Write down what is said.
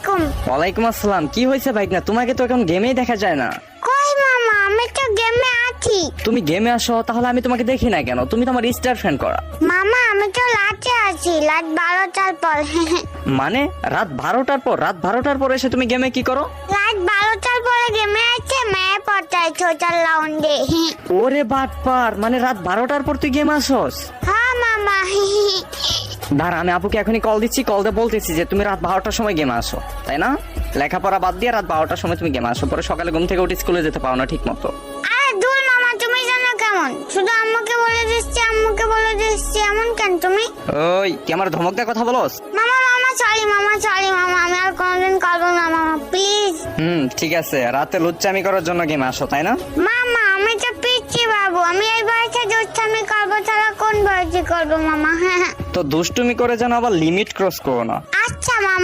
আলাইকুম। ওয়ালাইকুম আসসালাম। কি হয়েছে ভাইগনা? তোমাকে তো এখন গেমেই দেখা যায় না। কই মামা, আমি তো গেমে আছি। তুমি গেমে আসো, তাহলে আমি তোমাকে দেখি না কেন? তুমি তো আমার স্টার ফ্যান করা। মামা আমি তো লাচে আছি, রাত 12টার পর। মানে রাত 12টার পর? রাত 12টার পর এসে তুমি গেমে কি করো? রাত 12টার পরে গেমে আছে, মেয়ে পড়তাই ছোটার রাউন্ডে। ওরে বাটপার, মানে রাত 12টার পর তুই গেম আসোস? হ্যাঁ মামা। দাঁড়া, আমি আপুকে এখনই কল দিচ্ছি, কল দিয়ে বলতেছি যে তুমি রাত 12টার সময় গেমে আসো, তাই না? লেখাপড়া বাদ দিয়ে রাত 12টার সময় তুমি গেমে আসো, পরে সকালে ঘুম থেকে উঠে স্কুলে যেতে পারো না ঠিক মতো। আরে দূর মামা, তুমি জানো কেমন? শুধু আম্মুকে বলে দিচ্ছি, আম্মুকে বলে দিচ্ছি, এমন কেন তুমি? ওই কি আমার ধমক দিয়ে কথা বলোস? মামা মামা সরি মামা, সরি মামা, আমি আর কোনোদিন করবো না মামা, প্লিজ। ঠিক আছে, রাতে লুচ্চামি করার জন্য গেমে আসো, তাই না? মামা আমি তো পিচ্ছি বাবু, আমি এই বয়সে দুষ্টামি করবো ছাড়া কোন বয়সে করবো মামা? হ্যাঁ তো দুষ্টুমি করে যেন আবার লিমিট ক্রস করো না। আচ্ছা মামা।